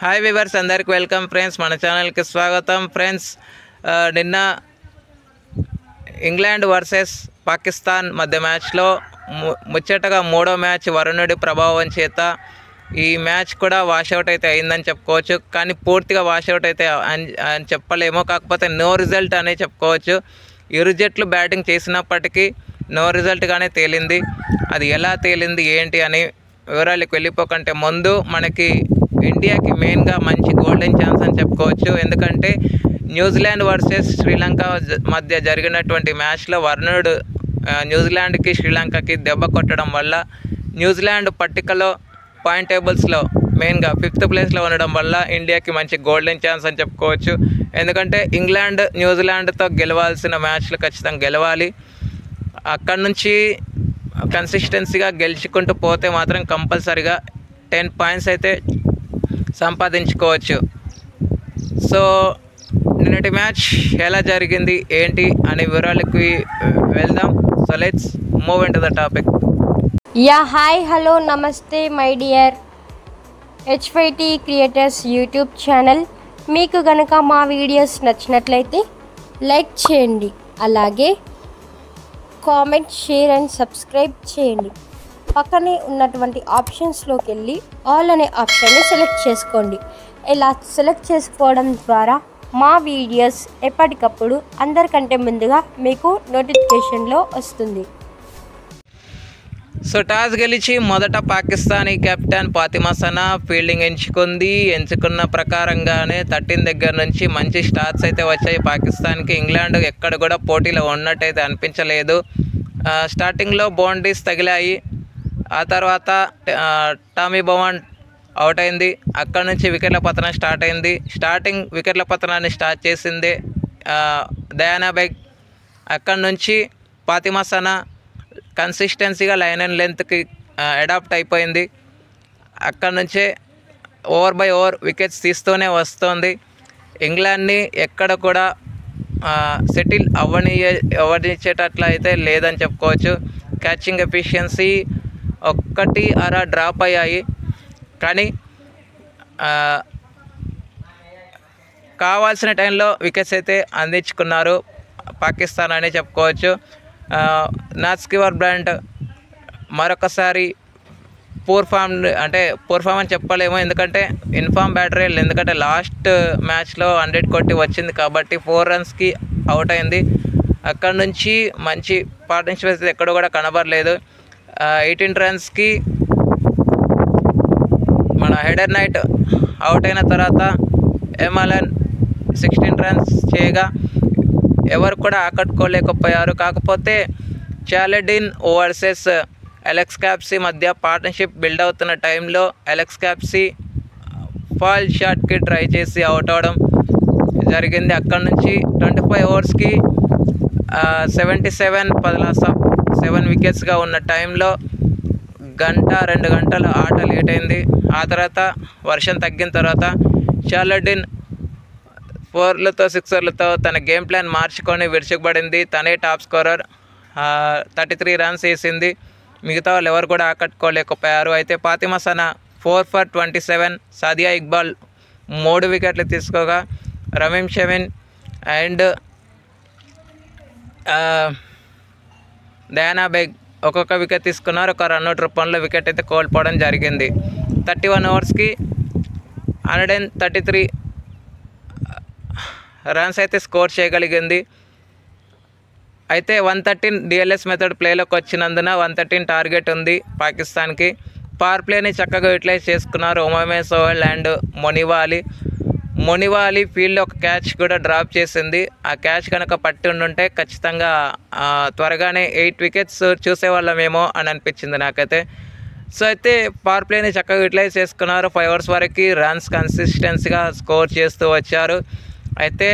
Hi viewers, అందరికి welcome friends. మన ఛానల్కి స్వాగతం ఫ్రెండ్స్. నిన్న ఇంగ్లాండ్ వర్సెస్ పాకిస్తాన్ మధ్య మ్యాచ్లో ముచ్చటగా మూడో మ్యాచ్ వరుణుడి ప్రభావం చేత ఈ మ్యాచ్ కూడా వాషౌట్ అయితే అయిందని చెప్పుకోవచ్చు. కానీ పూర్తిగా వాషౌట్ అయితే అని చెప్పలేము, కాకపోతే నో రిజల్ట్ అనే చెప్పుకోవచ్చు. ఇరు జట్లు బ్యాటింగ్ చేసినప్పటికీ నో రిజల్ట్గానే తేలింది. అది ఎలా తేలింది ఏంటి అని వివరాలకు వెళ్ళిపోకంటే ముందు మనకి ఇండియాకి మెయిన్గా మంచి గోల్డెన్ ఛాన్స్ అని చెప్పుకోవచ్చు. ఎందుకంటే న్యూజిలాండ్ వర్సెస్ శ్రీలంక మధ్య జరిగినటువంటి మ్యాచ్లో వరుణుడు న్యూజిలాండ్కి శ్రీలంకకి దెబ్బ కొట్టడం వల్ల న్యూజిలాండ్ పట్టికలో పాయింట్ టేబుల్స్లో మెయిన్గా 5th ప్లేస్లో ఉండడం వల్ల ఇండియాకి మంచి గోల్డెన్ ఛాన్స్ అని చెప్పుకోవచ్చు. ఎందుకంటే ఇంగ్లాండ్ న్యూజిలాండ్తో గెలవాల్సిన మ్యాచ్లు ఖచ్చితంగా గెలవాలి. అక్కడ నుంచి కన్సిస్టెన్సీగా గెలుచుకుంటూ పోతే మాత్రం కంపల్సరీగా 10 పాయింట్స్ అయితే సంపాదించుకోవచ్చు. సో నిన్నటి మ్యాచ్ ఎలా జరిగింది ఏంటి అనే వివరాలకి వెళ్దాం. So let's move in to the topic. Hi hello namaste my dear HYT creators YouTube channel. మీకు కనుక మా వీడియోస్ నచ్చినట్లయితే లైక్ చేయండి, అలాగే కామెంట్, షేర్ అండ్ సబ్స్క్రైబ్ చేయండి. పక్కనే ఉన్నటువంటి ఆప్షన్స్లోకి వెళ్ళి ఆల్ అనే ఆప్షన్ని సెలెక్ట్ చేసుకోండి. ఇలా సెలెక్ట్ చేసుకోవడం ద్వారా మా వీడియోస్ ఎప్పటికప్పుడు అందరికంటే ముందుగా మీకు నోటిఫికేషన్లో వస్తుంది. సో టాస్ గెలిచి మొదట పాకిస్తానీ కెప్టెన్ ఫాతిమా సనా ఫీల్డింగ్ ఎంచుకున్న ప్రకారంగానే 13 దగ్గర నుంచి మంచి స్టార్ట్స్ అయితే వచ్చాయి పాకిస్తాన్కి. ఇంగ్లాండ్ ఎక్కడ కూడా పోటీలో ఉన్నట్టయితే అనిపించలేదు. స్టార్టింగ్లో బౌండరీస్ తగిలాయి, ఆ తర్వాత టామీ బౌండ్ అవుట్ అయింది. అక్కడ నుంచి వికెట్ల పతనం స్టార్ట్ అయింది. స్టార్టింగ్ వికెట్ల పతనాన్ని స్టార్ట్ చేసిందే డయానా బెగ్. అక్కడ నుంచి ఫాతిమా సనా కన్సిస్టెన్సీగా లైన్ అండ్ లెంత్కి అడాప్ట్ అయిపోయింది. అక్కడ నుంచే ఓవర్ బై ఓవర్ వికెట్స్ తీస్తూనే వస్తుంది. ఇంగ్లాండ్ని ఎక్కడ కూడా సెటిల్ అవ్వనిచ్చేటట్లు అయితే లేదని చెప్పుకోవచ్చు. క్యాచింగ్ ఎఫిషియన్సీ 1 డ్రాప్ అయ్యాయి, కానీ కావాల్సిన టైంలో వికెట్స్ అయితే అందించుకున్నారు పాకిస్తాన్ అని చెప్పుకోవచ్చు. నాస్కివర్ బ్రాండ్ మరొకసారి పూర్ ఫామ్ అని చెప్పలేము, ఎందుకంటే ఇన్ఫామ్ బ్యాటరీ. ఎందుకంటే లాస్ట్ మ్యాచ్లో 100 కొట్టి వచ్చింది కాబట్టి 4 రన్స్కి అవుట్ అయింది. అక్కడ నుంచి మంచి పార్ట్నర్షిప్ ఎక్కడ కూడా కనబడలేదు. 18 రన్స్కి మన హెడర్ నైట్ అవుట్ అయిన తర్వాత ఎమలన్ 16 రన్స్ చేయగా ఎవరు కూడా ఆకట్టుకోలేకపోయారు. కాకపోతే చాలెడిన్ వర్సెస్ అలెక్స్ క్యాప్సీ మధ్య పార్ట్నర్షిప్ బిల్డ్ అవుతున్న టైంలో అలెక్స్ క్యాప్సీ ఫాల్ షాట్కి ట్రై చేసి అవుట్ అవడం జరిగింది. అక్కడ నుంచి 25 ఓవర్స్కి 7 వికెట్స్గా ఉన్న టైంలో 1-2 గంటల ఆట లేట్ అయింది. ఆ తర్వాత వర్షం తగ్గిన తర్వాత చాలెడిన్ 4లతో 6లతో తన గేమ్ ప్లాన్ మార్చుకొని విరుచుకుపడింది. తనే టాప్ స్కోరర్, 33 రన్స్ వేసింది. మిగతా వాళ్ళు ఎవరు కూడా ఆకట్టుకోలేకపోయారు. అయితే ఫాతిమా సనా 4 for 27, సాదియా ఇక్బాల్ 3 వికెట్లు తీసుకోగా రమీమ్ షమిన్ అండ్ డయానా బెగ్ ఒక్కొక్క వికెట్ తీసుకున్నారు. ఒక రన్అట్ రూపంలో వికెట్ అయితే కోల్పోవడం జరిగింది. 31 ఓవర్స్కి 133 రన్స్ అయితే స్కోర్ చేయగలిగింది. అయితే 113 డిఎల్ఎస్ మెథడ్ ప్లేలోకి వచ్చినందున 113 టార్గెట్ ఉంది పాకిస్తాన్కి. పవర్ ప్లేని చక్కగా యూటిలైజ్ చేసుకున్నారు ఉమేష్ సోహెల్ అండ్ మొనివా అలీ ఫీల్డ్లో ఒక క్యాచ్ కూడా డ్రాప్ చేసింది. ఆ క్యాచ్ కనుక పట్టి ఉండుంటే ఖచ్చితంగా త్వరగానే 8 వికెట్స్ చూసేవాళ్ళమేమో అని అనిపించింది నాకైతే. సో అయితే పవర్ ప్లేని చక్కగా యూటిలైజ్ చేసుకున్నారు. 5 ఓవర్స్ వరకు రన్స్ కన్సిస్టెన్సీగా స్కోర్ చేస్తూ వచ్చారు. అయితే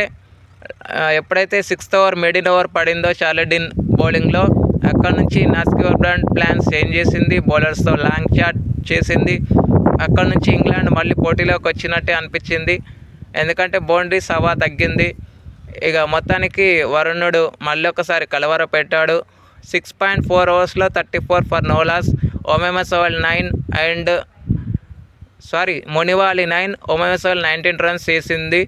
ఎప్పుడైతే 6th ఓవర్ మిడిల్ ఓవర్ పడిందో చాలెడిన్ బౌలింగ్లో, అక్కడ నుంచి నాస్కివర్ బ్రాండ్ ప్లాన్స్ చేంజ్ చేసింది, బౌలర్స్తో లాంగ్ షాట్ చేసింది. అక్కడ నుంచి ఇంగ్లాండ్ మళ్ళీ పోటీలోకి వచ్చినట్టే అనిపించింది, ఎందుకంటే బౌండరీస్ హవా తగ్గింది. ఇక మొత్తానికి వరుణుడు మళ్ళీ ఒకసారి కలవర పెట్టాడు. 6.4 ఓవర్స్లో 34 for no loss. ఉమేష్ సోహెల్ 9 అండ్ మునివాలి 9, ఒమేసల్ 19 రన్స్ చేసింది.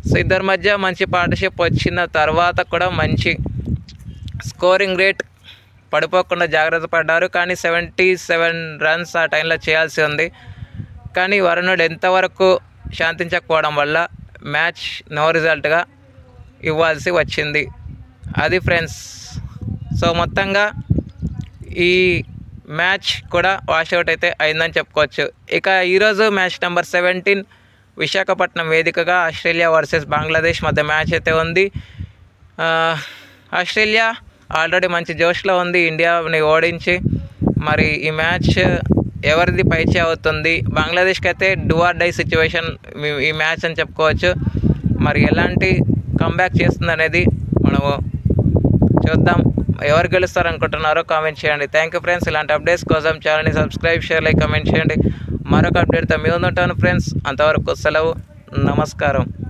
సో ఇద్దరి మధ్య మంచి పార్ట్నర్షిప్ వచ్చిన తర్వాత కూడా మంచి స్కోరింగ్ రేట్ పడిపోకుండా జాగ్రత్త పడ్డారు. కానీ 77 రన్స్ ఆ టైంలో చేయాల్సి ఉంది. కానీ వరుణుడు ఎంతవరకు శాంతించకపోవడం వల్ల మ్యాచ్ నో రిజల్ట్గా ఇవ్వాల్సి వచ్చింది. అది ఫ్రెండ్స్. సో మొత్తంగా ఈ మ్యాచ్ కూడా వాషౌట్ అయితే అయిందని చెప్పుకోవచ్చు. ఇక ఈరోజు మ్యాచ్ నెంబర్ 17 విశాఖపట్నం వేదికగా ఆస్ట్రేలియా వర్సెస్ బంగ్లాదేశ్ మధ్య మ్యాచ్ అయితే ఉంది. ఆస్ట్రేలియా ఆల్రెడీ మంచి జోష్లో ఉంది ఇండియాని ఓడించి. మరి ఈ మ్యాచ్ ఎవరిది పైచే అవుతుంది? బంగ్లాదేశ్కి అయితే డూ ఆర్ డై సిచ్యువేషన్ ఈ మ్యాచ్ అని చెప్పుకోవచ్చు. మరి ఎలాంటి కంబ్యాక్ చేస్తుంది అనేది మనము చూద్దాం. ఎవరు గెలుస్తారనుకుంటున్నారో కామెంట్ చేయండి. Thank you friends. ఇలాంటి అప్డేట్స్ కోసం ఛానల్ని సబ్స్క్రైబ్, షేర్, లైక్, కామెంట్ చేయండి. మరొక అప్డేట్తో మీ ముందుంటాను ఫ్రెండ్స్. అంతవరకు సెలవు. నమస్కారం.